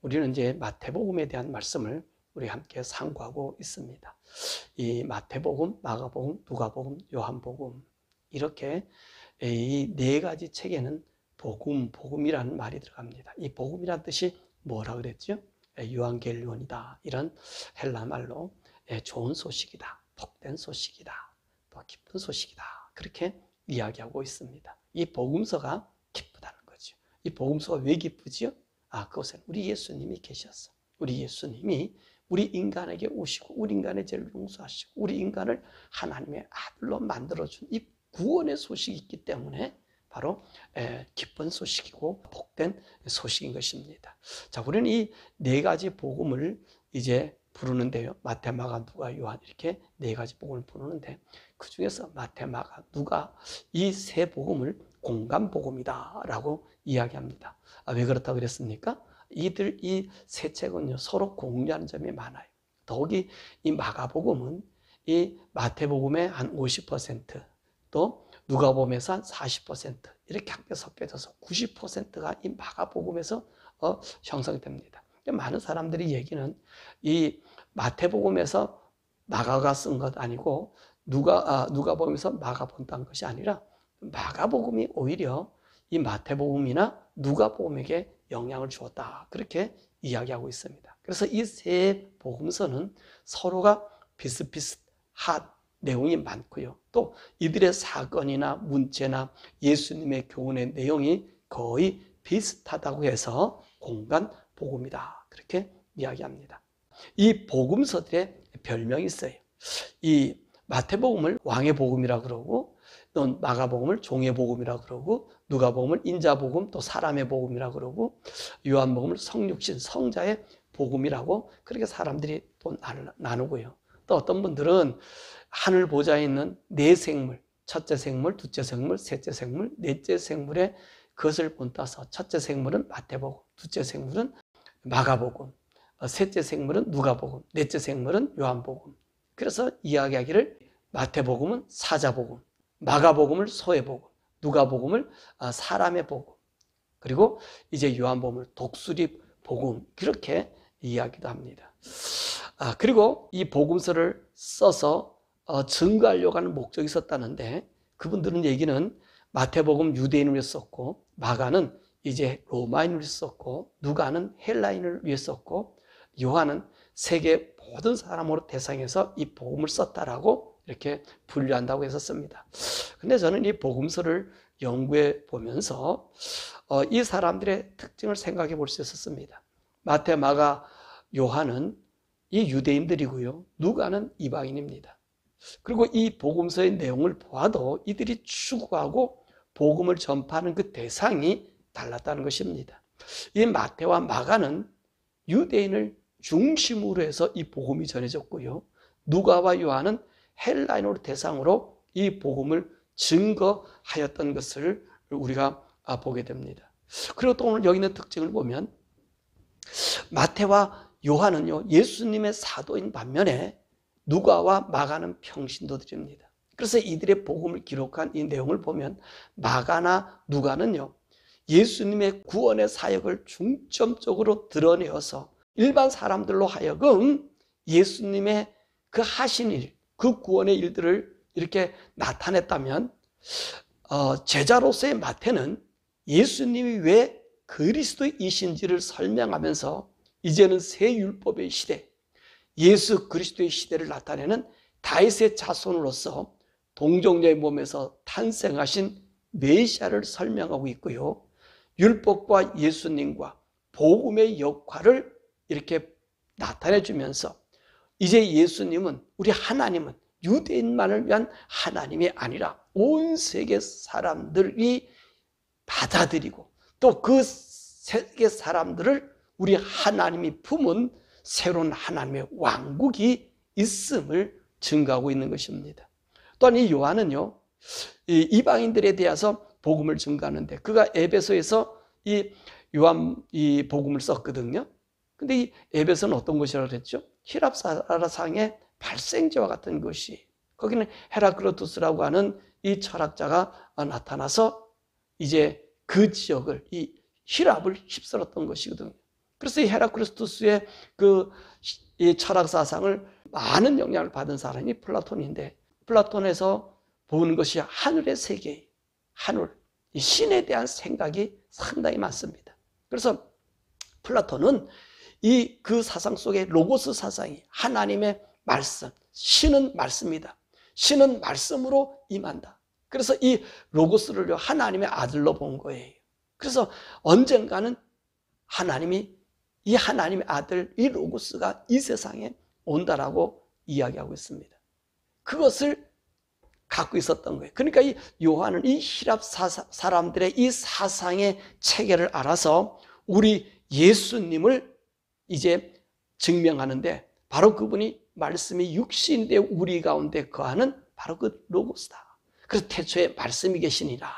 우리는 이제 마태복음에 대한 말씀을 우리 함께 상고하고 있습니다. 이 마태복음, 마가복음, 누가복음, 요한복음 이렇게 이 네 가지 책에는 복음이라는 말이 들어갑니다. 이 복음이라는 뜻이 뭐라 그랬죠? 유앙겔리온이다. 이런 헬라 말로 좋은 소식이다, 복된 소식이다, 또 기쁜 소식이다. 그렇게 이야기하고 있습니다. 이 복음서가 기쁘다는 거죠. 이 복음서가 왜 기쁘지요? 그것은 우리 예수님이 계셨어. 우리 예수님이 우리 인간에게 오시고 우리 인간의 죄를 용서하시고 우리 인간을 하나님의 아들로 만들어준 이 구원의 소식이 있기 때문에 바로 기쁜 소식이고 복된 소식인 것입니다. 자, 우리는 이 네 가지 복음을 이제 부르는데요. 마태, 마가, 누가, 요한 이렇게 네 가지 복음을 부르는데 그 중에서 마태, 마가, 누가 이 세 복음을 공감 복음이다라고 이야기합니다. 왜 그렇다고 그랬습니까? 이 세 책은요 서로 공유하는 점이 많아요. 더욱이 이 마가복음은 이 마태복음의 한 50%, 또 누가복음에서 한 40% 이렇게 함께 섞여져서 90%가 이 마가복음에서 형성됩니다. 많은 사람들이 얘기는 이 마태복음에서 마가가 쓴 것 아니고 누가복음에서 마가 본다는 것이 아니라 마가복음이 오히려 이 마태복음이나 누가복음에게 영향을 주었다. 그렇게 이야기하고 있습니다. 그래서 이 세 복음서는 서로가 비슷비슷한 내용이 많고요. 또 이들의 사건이나 문체나 예수님의 교훈의 내용이 거의 비슷하다고 해서 공간 복음이다. 그렇게 이야기합니다. 이 복음서들의 별명이 있어요. 이 마태복음을 왕의 복음이라 그러고, 또 마가복음을 종의 복음이라 그러고, 누가복음을 인자복음, 또 사람의 복음이라 그러고, 요한복음을 성육신, 성자의 복음이라고 그렇게 사람들이 또 나누고요. 또 어떤 분들은 하늘 보좌에 있는 네 생물, 첫째 생물, 둘째 생물, 셋째 생물, 넷째 생물의 그것을 본따서 첫째 생물은 마태복음, 둘째 생물은 마가복음, 셋째 생물은 누가복음, 넷째 생물은 요한복음. 그래서 이야기하기를 마태복음은 사자복음, 마가복음을 소의 복음, 누가복음을 사람의 복음, 그리고 이제 요한복음을 독수리 복음, 그렇게 이야기도 합니다. 그리고 이 복음서를 써서 증거하려고 하는 목적이 있었다는데, 그분들은 얘기는 마태복음 유대인을 위해 썼고, 마가는 이제 로마인을 위해 썼고, 누가는 헬라인을 위해 썼고, 요한은 세계 모든 사람으로 대상해서 이 복음을 썼다라고 이렇게 분류한다고 해서 씁니다. 근데 저는 이 복음서를 연구해 보면서 이 사람들의 특징을 생각해 볼 수 있었습니다. 마태, 마가, 요한은 이 유대인들이고요. 누가는 이방인입니다. 그리고 이 복음서의 내용을 보아도 이들이 추구하고 복음을 전파하는 그 대상이 달랐다는 것입니다. 이 마태와 마가는 유대인을 중심으로 해서 이 복음이 전해졌고요. 누가와 요한은 헬라인으로 대상으로 이 복음을 증거하였던 것을 우리가 보게 됩니다. 그리고 또 오늘 여기 있는 특징을 보면 마태와 요한은요 예수님의 사도인 반면에 누가와 마가는 평신도들입니다. 그래서 이들의 복음을 기록한 이 내용을 보면 마가나 누가는요 예수님의 구원의 사역을 중점적으로 드러내어서 일반 사람들로 하여금 예수님의 그 하신 일, 그 구원의 일들을 이렇게 나타냈다면 제자로서의 마태는 예수님이 왜 그리스도이신지를 설명하면서 이제는 새 율법의 시대, 예수 그리스도의 시대를 나타내는 다윗의 자손으로서 동정녀의 몸에서 탄생하신 메시아를 설명하고 있고요. 율법과 예수님과 복음의 역할을 이렇게 나타내 주면서 이제 예수님은, 우리 하나님은 유대인만을 위한 하나님이 아니라 온 세계 사람들이 받아들이고 또 그 세계 사람들을 우리 하나님이 품은 새로운 하나님의 왕국이 있음을 증거하고 있는 것입니다. 또한 이 요한은요, 이방인들에 대해서 복음을 증거하는데 그가 에베소에서 이 복음을 썼거든요. 근데 이 에베소는 어떤 곳이라고 그랬죠? 히랍사라상의 발생지와 같은 것이, 거기는 헤라클로투스라고 하는 이 철학자가 나타나서 이제 그 지역을, 이 히랍을 휩쓸었던 것이거든요. 그래서 이 헤라클리투스의 이 철학 사상을 많은 영향을 받은 사람이 플라톤인데, 플라톤에서 보는 것이 하늘의 세계, 하늘, 이 신에 대한 생각이 상당히 많습니다. 그래서 플라톤은 그 사상 속에 로고스 사상이 하나님의 말씀, 신은 말씀이다. 신은 말씀으로 임한다. 그래서 이 로고스를 하나님의 아들로 본 거예요. 그래서 언젠가는 이 하나님의 아들, 이 로고스가 이 세상에 온다라고 이야기하고 있습니다. 그것을 갖고 있었던 거예요. 그러니까 이 요한은 이 히랍 사람들의 이 사상의 체계를 알아서 우리 예수님을 이제 증명하는데, 바로 그분이 말씀이 육신인데 우리 가운데 거하는 바로 그 로고스다. 그래서 태초에 말씀이 계시니라,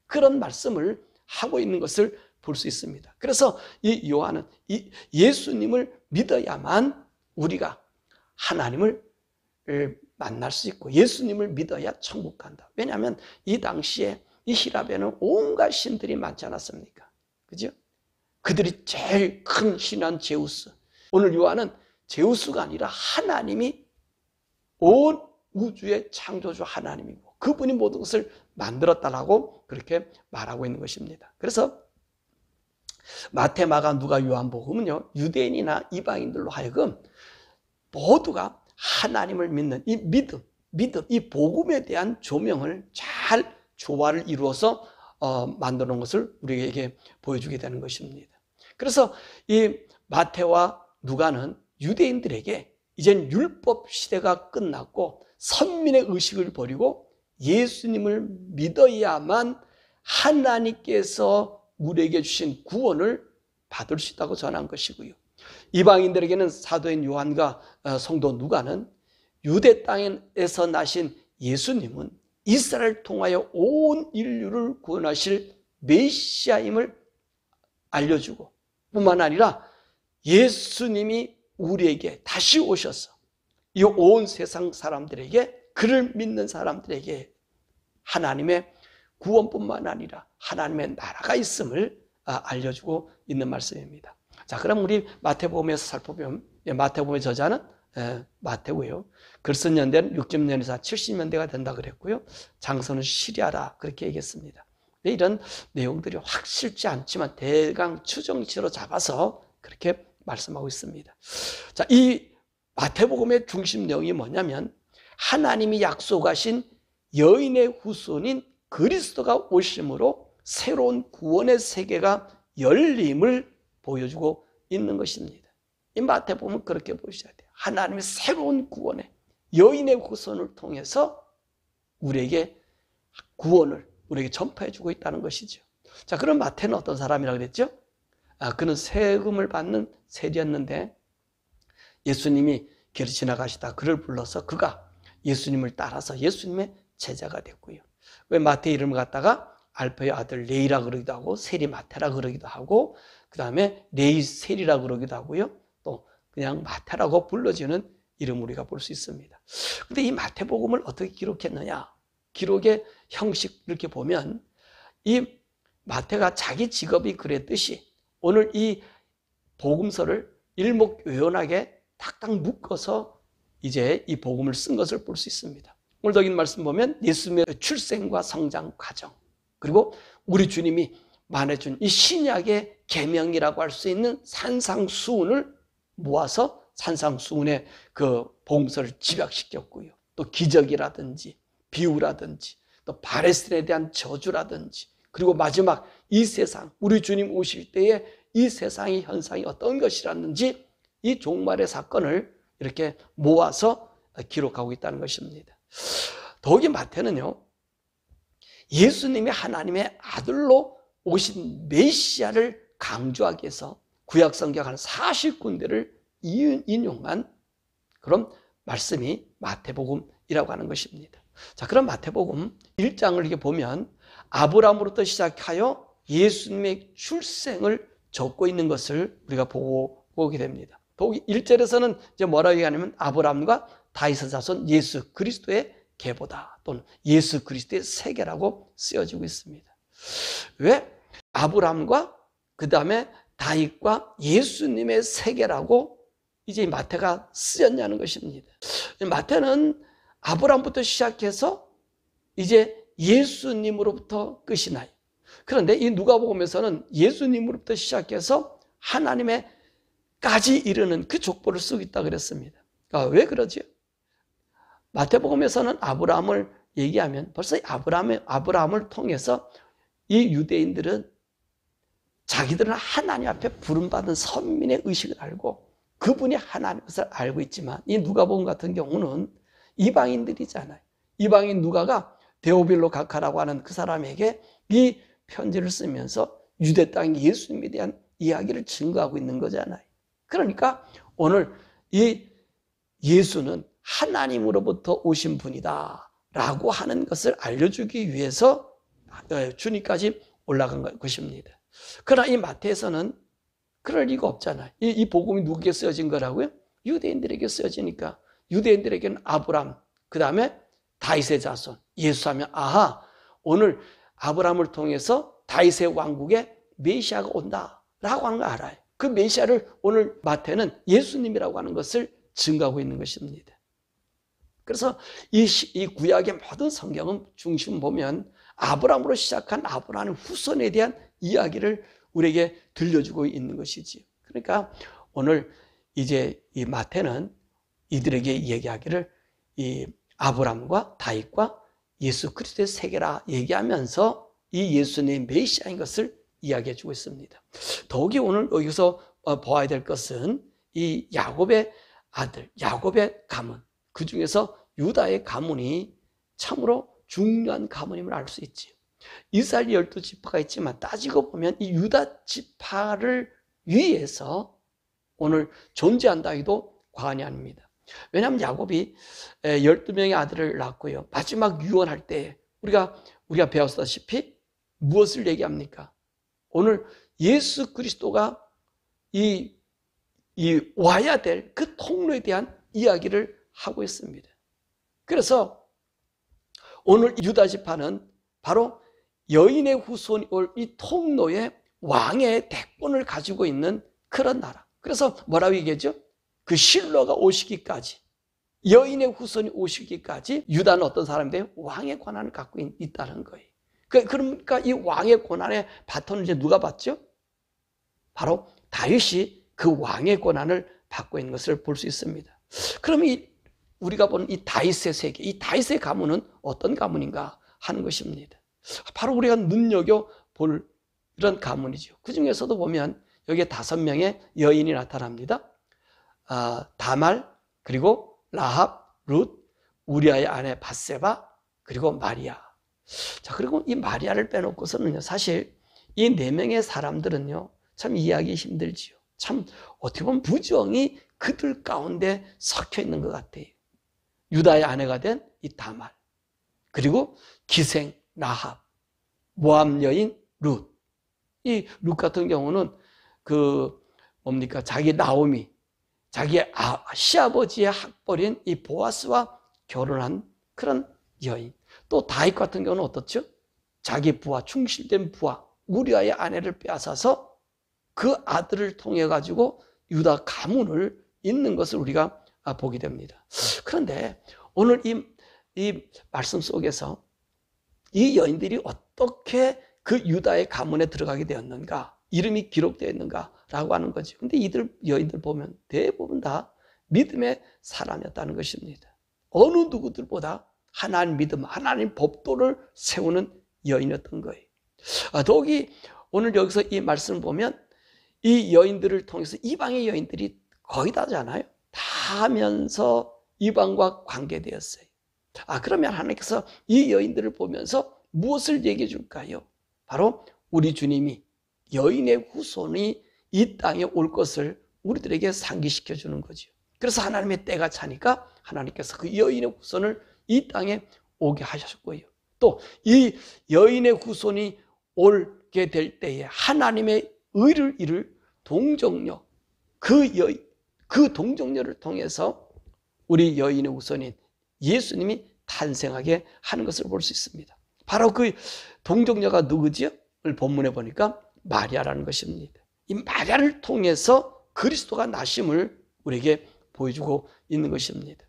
그런 말씀을 하고 있는 것을 볼 수 있습니다. 그래서 이 요한은 이 예수님을 믿어야만 우리가 하나님을 만날 수 있고, 예수님을 믿어야 천국 간다. 왜냐하면 이 당시에 이 히랍에는 온갖 신들이 많지 않았습니까? 그죠? 그들이 제일 큰 신한 제우스. 오늘 요한은 제우스가 아니라 하나님이 온 우주의 창조주 하나님이고 그분이 모든 것을 만들었다라고 그렇게 말하고 있는 것입니다. 그래서 마태, 마가, 누가, 요한복음은요, 유대인이나 이방인들로 하여금 모두가 하나님을 믿는 이 믿음, 이 복음에 대한 조명을 잘 조화를 이루어서 만들어 놓은 것을 우리에게 보여주게 되는 것입니다. 그래서 이 마태와 누가는 유대인들에게 이젠 율법 시대가 끝났고 선민의 의식을 버리고 예수님을 믿어야만 하나님께서 우리에게 주신 구원을 받을 수 있다고 전한 것이고요. 이방인들에게는 사도인 요한과 성도 누가는 유대 땅에서 나신 예수님은 이스라엘을 통하여 온 인류를 구원하실 메시아임을 알려주고, 뿐만 아니라 예수님이 우리에게 다시 오셔서 이 온 세상 사람들에게, 그를 믿는 사람들에게 하나님의 구원뿐만 아니라 하나님의 나라가 있음을 알려주고 있는 말씀입니다. 자, 그럼 우리 마태복음에서 살펴보면, 마태복음의 저자는 마태고요. 글 쓴 연대는 60년에서 70년대가 된다 그랬고요. 장소는 시리아라 그렇게 얘기했습니다. 이런 내용들이 확실치 않지만 대강 추정치로 잡아서 그렇게 말씀하고 있습니다. 자, 이 마태복음의 중심 내용이 뭐냐면 하나님이 약속하신 여인의 후손인 그리스도가 오심으로 새로운 구원의 세계가 열림을 보여주고 있는 것입니다. 이 마태복음은 그렇게 보셔야 돼요. 하나님의 새로운 구원의 여인의 후손을 통해서 우리에게 구원을 우리에게 전파해주고 있다는 것이죠. 자, 그럼 마태는 어떤 사람이라고 그랬죠? 그는 세금을 받는 세리였는데 예수님이 길을 지나가시다 그를 불러서 그가 예수님을 따라서 예수님의 제자가 됐고요. 왜 마태 이름을 갖다가 알페의 아들 레이라 그러기도 하고 세리 마태라 그러기도 하고 그 다음에 레이 세리라 그러기도 하고요. 또 그냥 마태라고 불러지는 이름을 우리가 볼 수 있습니다. 그런데 이 마태복음을 어떻게 기록했느냐? 기록의 형식 이렇게 보면 이 마태가 자기 직업이 그랬듯이 오늘 이 복음서를 일목요연하게 탁탁 묶어서 이제 이 복음을 쓴 것을 볼 수 있습니다. 오늘 여기 말씀 보면 예수님의 출생과 성장 과정, 그리고 우리 주님이 말해준 이 신약의 계명이라고 할 수 있는 산상수훈을 모아서 산상수훈의 그 복음서를 집약시켰고요. 또 기적이라든지 비유라든지 또 바레스인에 대한 저주라든지, 그리고 마지막 이 세상, 우리 주님 오실 때에 이 세상의 현상이 어떤 것이라는지 이 종말의 사건을 이렇게 모아서 기록하고 있다는 것입니다. 더욱이 마태는요, 예수님이 하나님의 아들로 오신 메시아를 강조하기 위해서 구약성경 한 40군데를 인용한 그런 말씀이 마태복음이라고 하는 것입니다. 자, 그럼 마태복음 1장을 이렇게 보면 아브라함으로부터 시작하여 예수님의 출생을 적고 있는 것을 우리가 보게 됩니다. 더욱이 1절에서는 이제 뭐라고 얘기하냐면 아브라함과 다윗의 자손 예수 그리스도의 계보다, 또는 예수 그리스도의 세계라고 쓰여지고 있습니다. 왜? 아브라함과 그 다음에 다윗과 예수님의 세계라고 이제 마태가 쓰였냐는 것입니다. 마태는 아브라함부터 시작해서 이제 예수님으로부터 끝이 나요. 그런데 이 누가복음에서는 예수님으로부터 시작해서 하나님에까지 이르는 그 족보를 쓰고 있다 그랬습니다. 그러니까 왜 그러죠? 마태복음에서는 아브라함을 얘기하면 벌써 아브라함을 통해서 이 유대인들은 자기들은 하나님 앞에 부름받은 선민의 의식을 알고 그분이 하나님인 것을 알고 있지만 이 누가복음 같은 경우는 이방인들이잖아요. 이방인 누가가 데오빌로 각하라고 하는 그 사람에게 이 편지를 쓰면서 유대 땅 예수님에 대한 이야기를 증거하고 있는 거잖아요. 그러니까 오늘 이 예수는 하나님으로부터 오신 분이다 라고 하는 것을 알려주기 위해서 주님까지 올라간 것입니다. 그러나 이 마태에서는 그럴 리가 없잖아요. 이 복음이 누구에게 쓰여진 거라고요? 유대인들에게 쓰여지니까 유대인들에게는 아브람, 그 다음에 다윗의 자손, 예수 하면 아하, 오늘 아브람을 통해서 다윗의 왕국에 메시아가 온다라고 하는 거 알아요. 그 메시아를 오늘 마태는 예수님이라고 하는 것을 증거하고 있는 것입니다. 그래서 이 구약의 모든 성경은 중심 보면 아브람으로 시작한 아브람의 후손에 대한 이야기를 우리에게 들려주고 있는 것이지. 그러니까 오늘 이제 이 마태는 이들에게 얘기하기를 이 아브람과 다윗과 예수 그리스도의 세계라 얘기하면서 이 예수님의 메시아인 것을 이야기해 주고 있습니다. 더욱이 오늘 여기서 보아야 될 것은 이 야곱의 아들, 야곱의 가문, 그 중에서 유다의 가문이 참으로 중요한 가문임을 알 수 있지요. 이스라엘 12지파가 있지만 따지고 보면 이 유다 지파를 위해서 오늘 존재한다 해도 과언이 아닙니다. 왜냐하면 야곱이 12명의 아들을 낳고요. 마지막 유언할 때 우리가 배웠다시피 무엇을 얘기합니까? 오늘 예수 그리스도가 이 와야 될 그 통로에 대한 이야기를 하고 있습니다. 그래서 오늘 유다 지파는 바로 여인의 후손이 올 이 통로의 왕의 대권을 가지고 있는 그런 나라. 그래서 뭐라고 얘기하죠? 그 실로가 오시기까지, 여인의 후손이 오시기까지 유다는 어떤 사람인데요? 왕의 권한을 갖고 있다는 거예요. 그러니까 이 왕의 권한의 바톤을 이제 누가 받죠? 바로 다윗이 그 왕의 권한을 받고 있는 것을 볼 수 있습니다. 그럼 우리가 보는 이 다윗의 세계, 이 다윗의 가문은 어떤 가문인가 하는 것입니다. 바로 우리가 눈여겨볼 이런 가문이죠. 그 중에서도 보면 여기에 5명의 여인이 나타납니다. 다말, 그리고 라합, 룻, 우리아의 아내 밧세바, 그리고 마리아. 자, 그리고 이 마리아를 빼놓고서는요, 사실 이 4명의 사람들은요, 참 이해하기 힘들지요. 참 어떻게 보면 부정이 그들 가운데 섞여 있는 것 같아요. 유다의 아내가 된 이 다말, 그리고 기생 라합, 모압 여인 룻. 이 룻 같은 경우는 자기 나오미, 자기의 시아버지의 학벌인 이 보아스와 결혼한 그런 여인. 또 다윗 같은 경우는 어떻죠? 자기 부하, 충실된 부하 우리아의 아내를 빼앗아서 그 아들을 통해 가지고 유다 가문을 잇는 것을 우리가 보게 됩니다. 그런데 오늘 이 말씀 속에서 이 여인들이 어떻게 그 유다의 가문에 들어가게 되었는가, 이름이 기록되어 있는가라고 하는 거죠. 근데 여인들 보면 대부분 다 믿음의 사람이었다는 것입니다. 어느 누구들보다 하나님 믿음, 하나님 법도를 세우는 여인이었던 거예요. 더욱이 오늘 여기서 이 말씀을 보면 이 여인들을 통해서 이방의 여인들이 거의 다잖아요. 다 하면서 이방과 관계되었어요. 그러면 하나님께서 이 여인들을 보면서 무엇을 얘기해 줄까요? 바로 우리 주님이 여인의 후손이 이 땅에 올 것을 우리들에게 상기시켜 주는 거죠. 그래서 하나님의 때가 차니까 하나님께서 그 여인의 후손을 이 땅에 오게 하셨고요. 또 이 여인의 후손이 오게 될 때에 하나님의 의를 이룰 동정녀, 그 동정녀를 통해서 우리 여인의 후손인 예수님이 탄생하게 하는 것을 볼 수 있습니다. 바로 그 동정녀가 누구지요? 오늘 본문에 보니까 마리아라는 것입니다. 이 마리아를 통해서 그리스도가 나심을 우리에게 보여주고 있는 것입니다.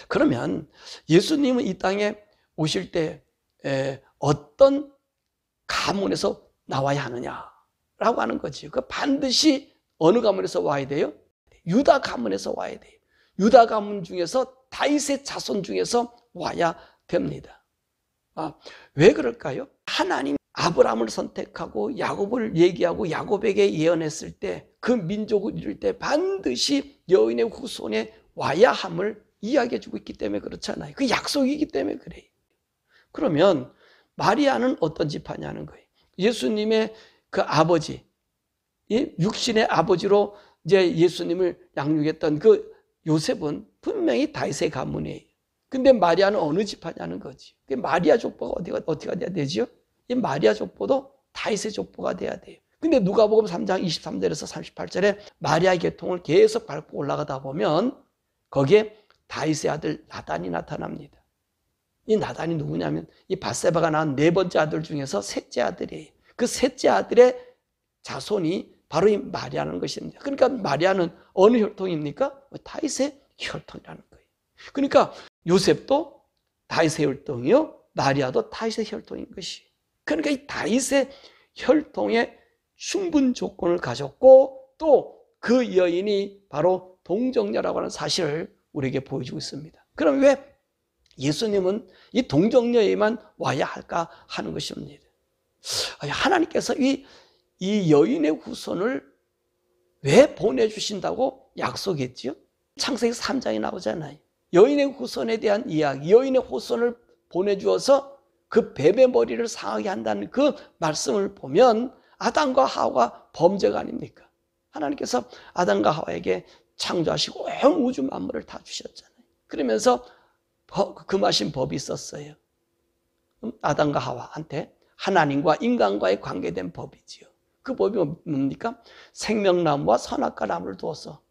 그러면 예수님은 이 땅에 오실 때 어떤 가문에서 나와야 하느냐라고 하는 거지요. 그 반드시 어느 가문에서 와야 돼요? 유다 가문에서 와야 돼요. 유다 가문 중에서 다윗의 자손 중에서 와야 됩니다. 왜 그럴까요? 하나님 아브라함을 선택하고 야곱을 얘기하고 야곱에게 예언했을 때 그 민족을 이룰 때 반드시 여인의 후손에 와야 함을 이야기해 주고 있기 때문에 그렇잖아요. 그 약속이기 때문에 그래요. 그러면 마리아는 어떤 지파냐는 거예요. 예수님의 그 아버지, 육신의 아버지로 이제 예수님을 양육했던 그 요셉은 분명히 다윗의 가문이에요. 근데 마리아는 어느 지파냐는 거지. 마리아 족보가 어디가 돼야 되죠? 이 마리아 족보도 다윗의 족보가 돼야 돼요. 근데 누가복음 3장 23절에서 38절에 마리아의 계통을 계속 밟고 올라가다 보면 거기에 다윗의 아들 나단이 나타납니다. 이 나단이 누구냐면 이 밧세바가 낳은 네 번째 아들 중에서 셋째 아들이에요. 그 셋째 아들의 자손이 바로 이 마리아라는 것입니다. 그러니까 마리아는 어느 혈통입니까? 다윗의 혈통이라는 거예요. 그러니까 요셉도 다윗의 혈통이요, 마리아도 다윗의 혈통인 것이. 그러니까 이 다윗의 혈통의 충분 조건을 가졌고 또 그 여인이 바로 동정녀라고 하는 사실을 우리에게 보여주고 있습니다. 그럼 왜 예수님은 이 동정녀에만 와야 할까 하는 것입니다. 하나님께서 이 여인의 후손을 왜 보내주신다고 약속했지요? 창세기 3장에 나오잖아요. 여인의 후손에 대한 이야기, 여인의 후손을 보내주어서 그 뱀의 머리를 상하게 한다는 그 말씀을 보면 아담과 하와가 범죄가 아닙니까? 하나님께서 아담과 하와에게 창조하시고 온 우주 만물을 다 주셨잖아요. 그러면서 금하신 법이 있었어요. 아담과 하와한테 하나님과 인간과의 관계된 법이지요. 그 법이 뭡니까? 생명나무와 선악과 나무를 두어서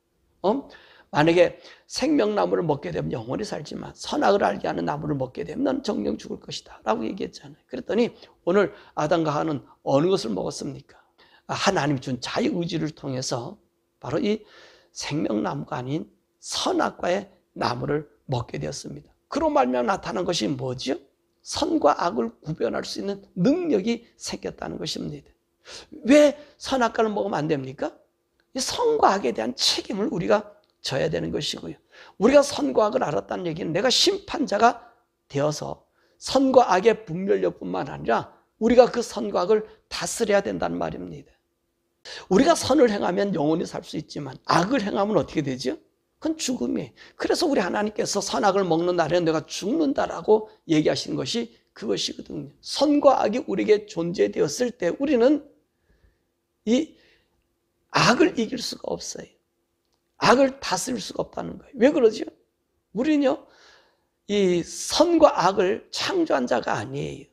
만약에 생명나무를 먹게 되면 영원히 살지만 선악을 알게 하는 나무를 먹게 되면 넌 정령 죽을 것이다 라고 얘기했잖아요. 그랬더니 오늘 아담과 하와는 어느 것을 먹었습니까? 하나님 준 자유의지를 통해서 바로 이 생명나무가 아닌 선악과의 나무를 먹게 되었습니다. 그로 말미암아 나타난 것이 뭐지요? 선과 악을 구별할 수 있는 능력이 생겼다는 것입니다. 왜 선악과를 먹으면 안 됩니까? 이 선과 악에 대한 책임을 우리가 져야 되는 것이고요. 우리가 선과 악을 알았다는 얘기는 내가 심판자가 되어서 선과 악의 분별력뿐만 아니라 우리가 그 선과 악을 다스려야 된다는 말입니다. 우리가 선을 행하면 영원히 살 수 있지만 악을 행하면 어떻게 되죠? 그건 죽음이에요. 그래서 우리 하나님께서 선악을 먹는 날에는 내가 죽는다라고 얘기하시는 것이 그것이거든요. 선과 악이 우리에게 존재되었을 때 우리는 이 악을 이길 수가 없어요. 악을 다스릴 수가 없다는 거예요. 왜 그러죠? 우리는요, 이 선과 악을 창조한 자가 아니에요.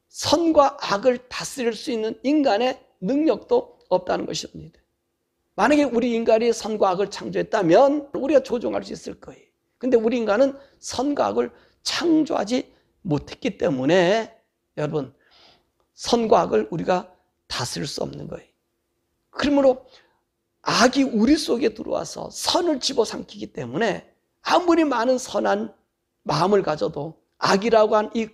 선과 악을 다스릴 수 있는 인간의 능력도 없다는 것입니다. 만약에 우리 인간이 선과 악을 창조했다면 우리가 조종할 수 있을 거예요. 근데 우리 인간은 선과 악을 창조하지 못했기 때문에 여러분, 선과 악을 우리가 다스릴 수 없는 거예요. 그러므로 악이 우리 속에 들어와서 선을 집어삼키기 때문에 아무리 많은 선한 마음을 가져도 악이라고 한 이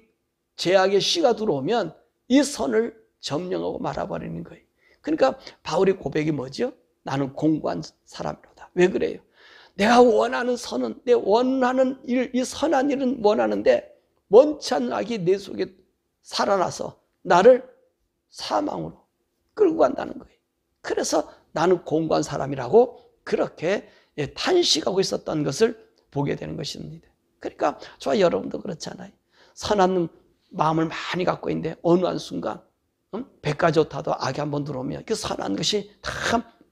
죄악의 씨가 들어오면 이 선을 점령하고 말아버리는 거예요. 그러니까 바울의 고백이 뭐죠? 나는 공고한 사람이로다. 왜 그래요? 내가 원하는 선은, 내 원하는 일, 이 선한 일은 원하는데 원치 않는 악이 내 속에 살아나서 나를 사망으로 끌고 간다는 거예요. 그래서 나는 공고한 사람이라고 그렇게 탄식하고 있었던 것을 보게 되는 것입니다. 그러니까 저와 여러분도 그렇잖아요. 선한 마음을 많이 갖고 있는데 어느 한순간 배가 좋다도 악이 한번 들어오면 그 선한 것이 다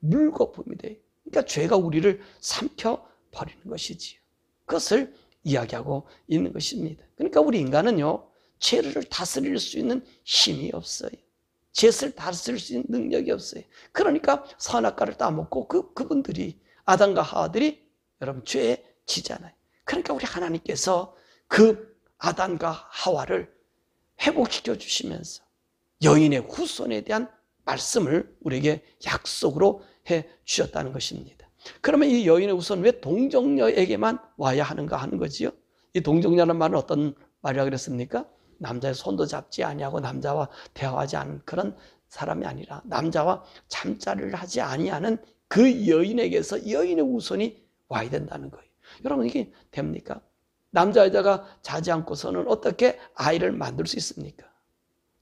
물거품이 돼요. 그러니까 죄가 우리를 삼켜버리는 것이지요. 그것을 이야기하고 있는 것입니다. 그러니까 우리 인간은요, 죄를 다스릴 수 있는 힘이 없어요. 죄를 다스릴 수 있는 능력이 없어요. 그러니까 선악과를 따먹고 그분들이 아담과 하와들이 여러분 죄에 지잖아요. 그러니까 우리 하나님께서 그 아담과 하와를 회복시켜 주시면서 여인의 후손에 대한 말씀을 우리에게 약속으로 해 주셨다는 것입니다. 그러면 이 여인의 후손 왜 동정녀에게만 와야 하는가 하는 거지요. 이 동정녀라는 말은 어떤 말이라 그랬습니까? 남자의 손도 잡지 아니하고 남자와 대화하지 않은 그런 사람이 아니라 남자와 잠자리를 하지 아니하는 그 여인에게서 여인의 후손이 와야 된다는 거예요. 여러분 이게 됩니까? 남자 여자가 자지 않고서는 어떻게 아이를 만들 수 있습니까?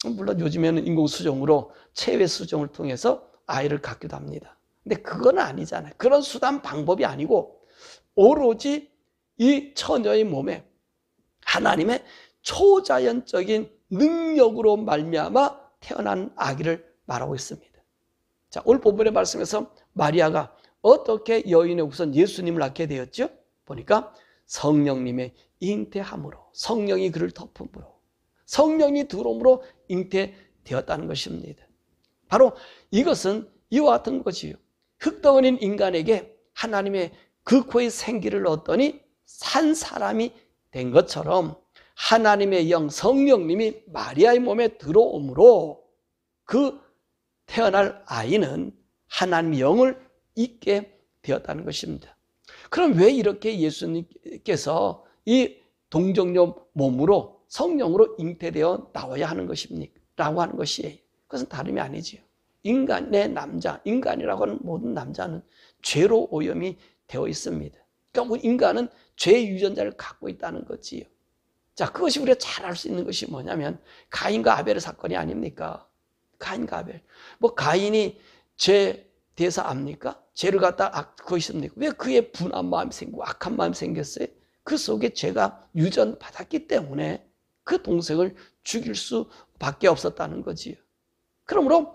물론 요즘에는 인공수정으로 체외 수정을 통해서 아이를 갖기도 합니다. 근데 그건 아니잖아요. 그런 수단 방법이 아니고 오로지 이 처녀의 몸에 하나님의 초자연적인 능력으로 말미암아 태어난 아기를 말하고 있습니다. 자, 오늘 본문의 말씀에서 마리아가 어떻게 여인의 후손 예수님을 낳게 되었죠? 보니까 성령님의 잉태함으로, 성령이 그를 덮음으로, 성령이 들어옴으로 잉태되었다는 것입니다. 바로 이것은 이와 같은 거지요. 흙덩어린 인간에게 하나님의 극호의 생기를 얻더니 산 사람이 된 것처럼 하나님의 영 성령님이 마리아의 몸에 들어옴으로 그 태어날 아이는 하나님의 영을 잊게 되었다는 것입니다. 그럼 왜 이렇게 예수님께서 이 동정녀 몸으로 성령으로 잉태되어 나와야 하는 것입니까? 라고 하는 것이에요. 그것은 다름이 아니지요. 인간의 남자, 인간이라고 하는 모든 남자는 죄로 오염이 되어 있습니다. 그러니까 인간은 죄의 유전자를 갖고 있다는 거지요. 자, 그것이 우리가 잘 알 수 있는 것이 뭐냐면 가인과 아벨의 사건이 아닙니까? 가인과 아벨. 뭐 가인이 죄 대해서 압니까? 죄를 갖다 그것입니까? 왜 그의 분한 마음이 생기고 악한 마음이 생겼어요? 그 속에 죄가 유전받았기 때문에 그 동생을 죽일 수밖에 없었다는 거지요. 그러므로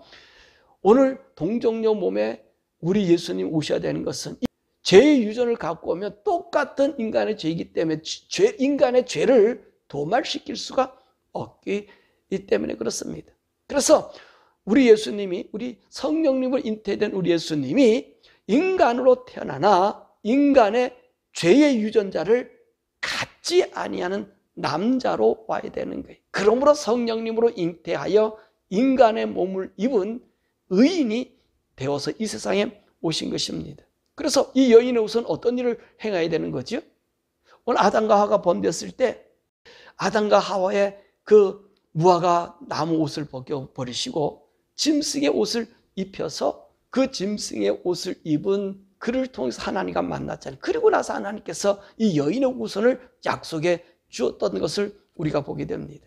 오늘 동정녀 몸에 우리 예수님 오셔야 되는 것은 죄의 유전을 갖고 오면 똑같은 인간의 죄이기 때문에 인간의 죄를 도말시킬 수가 없기 때문에 그렇습니다. 그래서 우리 예수님이, 우리 성령님을 잉태된 우리 예수님이 인간으로 태어나나 인간의 죄의 유전자를 갖지 아니하는 남자로 와야 되는 거예요. 그러므로 성령님으로 잉태하여 인간의 몸을 입은 의인이 되어서 이 세상에 오신 것입니다. 그래서 이 여인의 우선 어떤 일을 행해야 되는 거죠? 오늘 아담과 하와가 번졌을 때 아담과 하와의 그 무화과 나무 옷을 벗겨버리시고 짐승의 옷을 입혀서 그 짐승의 옷을 입은 그를 통해서 하나님과 만났잖아요. 그리고 나서 하나님께서 이 여인의 후손을 약속해 주었던 것을 우리가 보게 됩니다.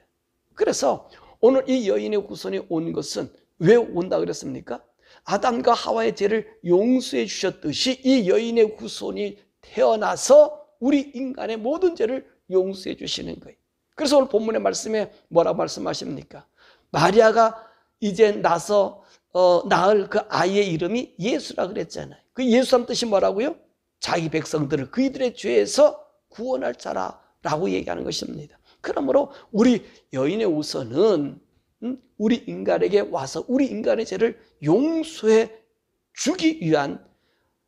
그래서 오늘 이 여인의 후손이 온 것은 왜 온다 그랬습니까? 아담과 하와의 죄를 용서해 주셨듯이 이 여인의 후손이 태어나서 우리 인간의 모든 죄를 용서해 주시는 거예요. 그래서 오늘 본문의 말씀에 뭐라고 말씀하십니까? 마리아가 이제 나서 낳을 그 아이의 이름이 예수라 그랬잖아요. 그 예수란 뜻이 뭐라고요? 자기 백성들을 그이들의 죄에서 구원할 자라라고 얘기하는 것입니다. 그러므로 우리 여인의 후손은 우리 인간에게 와서 우리 인간의 죄를 용서해 주기 위한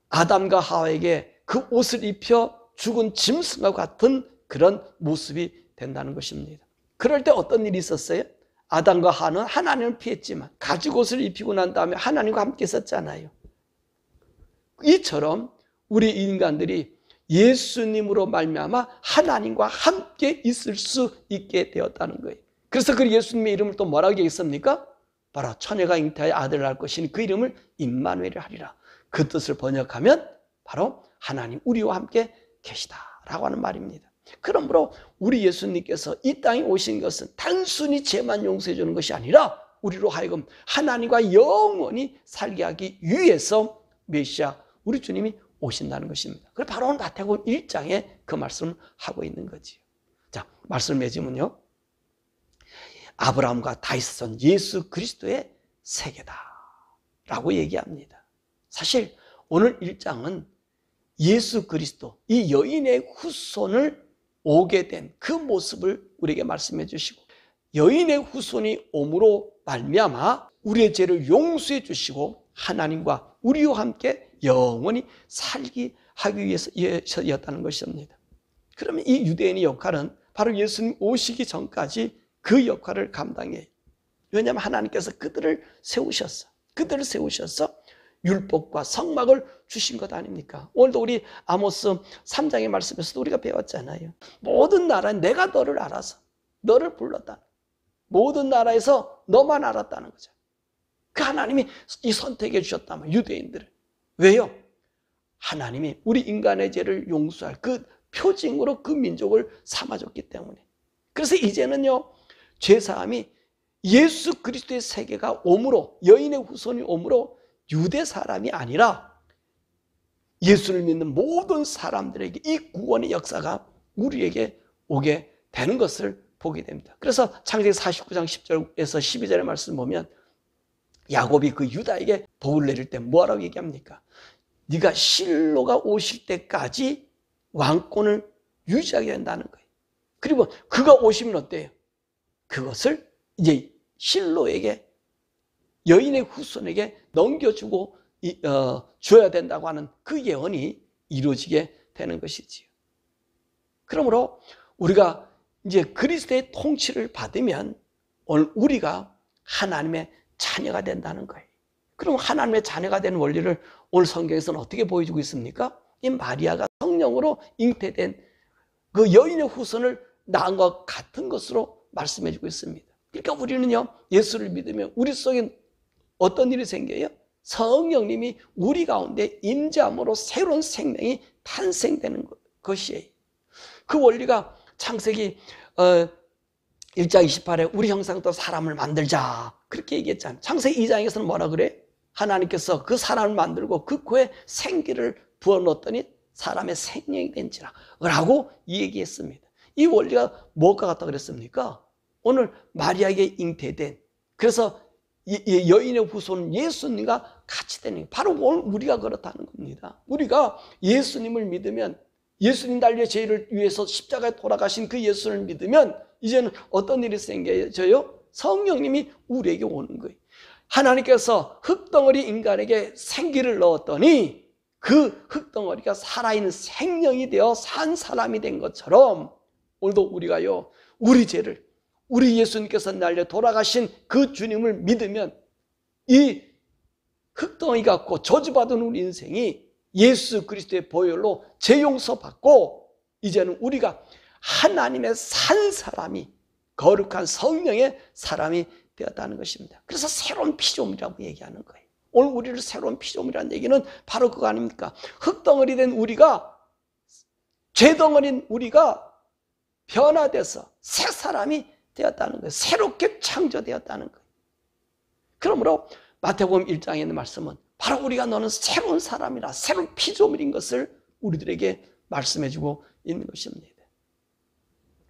아담과 하와에게 그 옷을 입혀 죽은 짐승과 같은 그런 모습이 된다는 것입니다. 그럴 때 어떤 일이 있었어요? 아담과 하와는 하나님을 피했지만 가죽 옷을 입히고 난 다음에 하나님과 함께 있었잖아요. 이처럼 우리 인간들이 예수님으로 말미암아 하나님과 함께 있을 수 있게 되었다는 거예요. 그래서 그 예수님의 이름을 또 뭐라고 얘기했습니까? 바로 처녀가 잉태하여 아들을 낳을 것이니 그 이름을 임마누엘이라 하리라. 그 뜻을 번역하면 바로 하나님 우리와 함께 계시다라고 하는 말입니다. 그러므로 우리 예수님께서 이 땅에 오신 것은 단순히 죄만 용서해 주는 것이 아니라 우리로 하여금 하나님과 영원히 살게 하기 위해서 메시아 우리 주님이 오신다는 것입니다. 그래서 바로 오늘 마태복음 1장에 그 말씀을 하고 있는 거지요. 자, 말씀을 맺으면요. 아브라함과 다윗의 son 예수 그리스도의 세계다라고 얘기합니다. 사실 오늘 1장은 예수 그리스도, 이 여인의 후손을 오게 된 그 모습을 우리에게 말씀해 주시고 여인의 후손이 옴으로 말미암아 우리의 죄를 용서해 주시고 하나님과 우리와 함께 영원히 살게 하기 위해서였다는 것입니다. 그러면 이 유대인의 역할은 바로 예수님 오시기 전까지 그 역할을 감당해요. 왜냐하면 하나님께서 그들을 세우셨어. 그들을 세우셔서 율법과 성막을 주신 것 아닙니까? 오늘도 우리 아모스 3장의 말씀에서도 우리가 배웠잖아요. 모든 나라에 내가 너를 알아서 너를 불렀다. 모든 나라에서 너만 알았다는 거죠. 그 하나님이 이 선택해 주셨다면 유대인들을. 왜요? 하나님이 우리 인간의 죄를 용서할 그 표징으로 그 민족을 삼아줬기 때문에. 그래서 이제는요, 죄사함이 예수 그리스도의 세계가 옴으로, 여인의 후손이 옴으로 유대 사람이 아니라 예수를 믿는 모든 사람들에게 이 구원의 역사가 우리에게 오게 되는 것을 보게 됩니다. 그래서 창세기 49장 10절에서 12절의 말씀 보면 야곱이 그 유다에게 복을 내릴 때 뭐라고 얘기합니까? 네가 실로가 오실 때까지 왕권을 유지하게 된다는 거예요. 그리고 그가 오시면 어때요? 그것을 이제 실로에게, 여인의 후손에게 넘겨주고 줘야 된다고 하는 그 예언이 이루어지게 되는 것이지요. 그러므로 우리가 이제 그리스도의 통치를 받으면 오늘 우리가 하나님의 자녀가 된다는 거예요. 그럼 하나님의 자녀가 되는 원리를 오늘 성경에서는 어떻게 보여주고 있습니까? 이 마리아가 성령으로 잉태된 그 여인의 후손을 낳은 것 같은 것으로 말씀해주고 있습니다. 그러니까 우리는요, 예수를 믿으면 우리 속에 어떤 일이 생겨요? 성령님이 우리 가운데 임재함으로 새로운 생명이 탄생되는 것이에요. 그 원리가 창세기 1장 28에 우리 형상대로 사람을 만들자 그렇게 얘기했잖아요. 창세기 2장에서는 뭐라 그래? 하나님께서 그 사람을 만들고 그 코에 생기를 부어넣었더니 사람의 생명이 된지라 라고 얘기했습니다. 이 원리가 뭐가 같다 그랬습니까? 오늘 마리아에게 잉태된, 그래서 여인의 후손 예수님과 같이 되는 게 바로 오늘 우리가 그렇다는 겁니다. 우리가 예수님을 믿으면, 예수님 달려 죄를 위해서 십자가에 돌아가신 그 예수를 믿으면 이제는 어떤 일이 생겨져요? 성령님이 우리에게 오는 거예요. 하나님께서 흙덩어리 인간에게 생기를 넣었더니 그 흙덩어리가 살아있는 생명이 되어 산 사람이 된 것처럼 오늘도 우리가요, 우리 죄를, 우리 예수님께서 날려 돌아가신 그 주님을 믿으면 이 흙덩어리 같고 저주받은 우리 인생이 예수 그리스도의 보혈로 죄 용서받고 이제는 우리가 하나님의 산 사람이, 거룩한 성령의 사람이 되었다는 것입니다. 그래서 새로운 피조물이라고 얘기하는 거예요. 오늘 우리를 새로운 피조물이라는 얘기는 바로 그거 아닙니까? 흙덩어리 된 우리가, 죄덩어리인 우리가 변화돼서 새 사람이 되었다는 거예요. 새롭게 창조되었다는 거예요. 그러므로 마태복음 1장에 있는 말씀은 바로 우리가 너는 새로운 사람이라, 새로운 피조물인 것을 우리들에게 말씀해주고 있는 것입니다.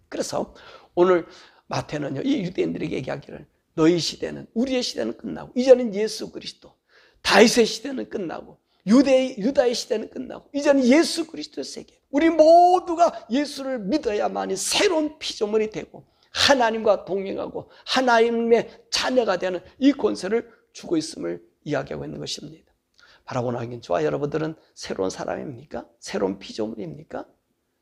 그래서 오늘 마태는요, 이 유대인들에게 얘기하기를 너희 시대는, 우리의 시대는 끝나고 이제는 예수 그리스도, 다윗의 시대는 끝나고 유다의 시대는 끝나고 이제는 예수 그리스도의 세계, 우리 모두가 예수를 믿어야만이 새로운 피조물이 되고 하나님과 동행하고 하나님의 자녀가 되는 이 권세를 주고 있음을 이야기하고 있는 것입니다. 바라보나 하긴 좋아. 여러분들은 새로운 사람입니까? 새로운 피조물입니까?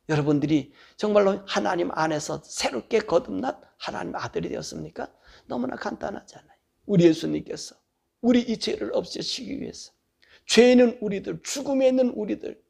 여러분들이 정말로 하나님 안에서 새롭게 거듭난 하나님 아들이 되었습니까? 너무나 간단하잖아요. 우리 예수님께서 우리 이 죄를 없애시기 위해서, 죄에 있는 우리들, 죽음에 있는 우리들,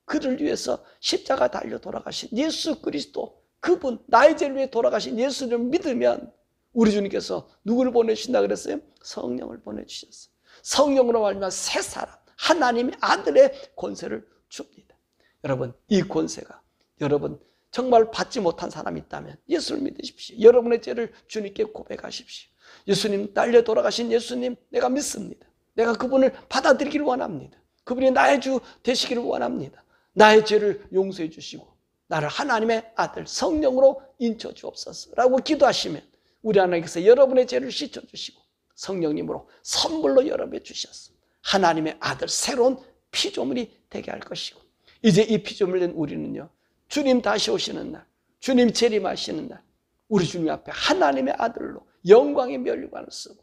그들 위해서 십자가 달려 돌아가신 예수 그리스도, 그분, 나의 죄를 위해 돌아가신 예수를 믿으면 우리 주님께서 누구를 보내주신다 그랬어요? 성령을 보내주셨어요. 성령으로 말미암아 새 사람, 하나님의 아들의 권세를 줍니다. 여러분, 이 권세가 여러분 정말 받지 못한 사람이 있다면 예수를 믿으십시오. 여러분의 죄를 주님께 고백하십시오. 예수님, 달려 돌아가신 예수님, 내가 믿습니다. 내가 그분을 받아들이기를 원합니다. 그분이 나의 주 되시기를 원합니다. 나의 죄를 용서해 주시고 나를 하나님의 아들 성령으로 인쳐 주옵소서 라고 기도하시면 우리 하나님께서 여러분의 죄를 씻어주시고 성령님으로 선물로 여러분에 주셨어. 하나님의 아들, 새로운 피조물이 되게 할 것이고, 이제 이 피조물 된 우리는요, 주님 다시 오시는 날, 주님 재림하시는 날, 우리 주님 앞에 하나님의 아들로 영광의 면류관을 쓰고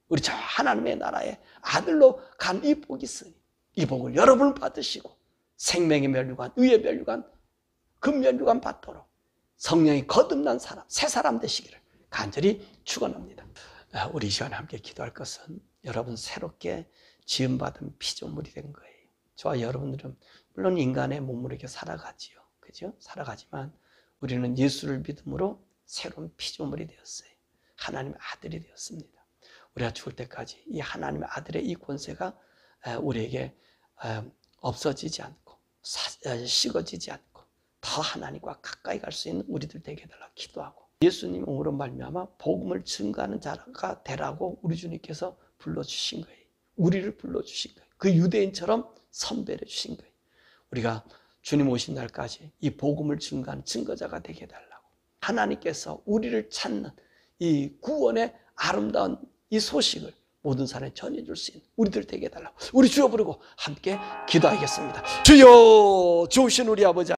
우리 저 하나님의 나라의 아들로 간 이 복이 있으니 이 복을 여러분 받으시고 생명의 면류관, 의의 면류관, 금면류관 받도록 성령이 거듭난 사람, 새 사람 되시기를 간절히 축원합니다. 우리 이 시간에 함께 기도할 것은 여러분 새롭게 지음받은 피조물이 된 거예요. 저와 여러분들은 물론 인간의 몸으로 이렇게 살아가지요. 그죠? 살아가지만 우리는 예수를 믿음으로 새로운 피조물이 되었어요. 하나님의 아들이 되었습니다. 우리가 죽을 때까지 이 하나님의 아들의 이 권세가 우리에게 없어지지 않고 식어지지 않고 더 하나님과 가까이 갈 수 있는 우리들 되게 해달라 기도하고, 예수님으로 말미암아 복음을 증거하는 자가 되라고 우리 주님께서 불러주신 거예요. 우리를 불러주신 거예요. 그 유대인처럼 선별해 주신 거예요. 우리가 주님 오신 날까지 이 복음을 증거하는 증거자가 되게 해달라고, 하나님께서 우리를 찾는 이 구원의 아름다운 이 소식을 모든 사람에 전해줄 수 있는 우리들 되게 해달라고 우리 주여 부르고 함께 기도하겠습니다. 주여, 좋으신 우리 아버지,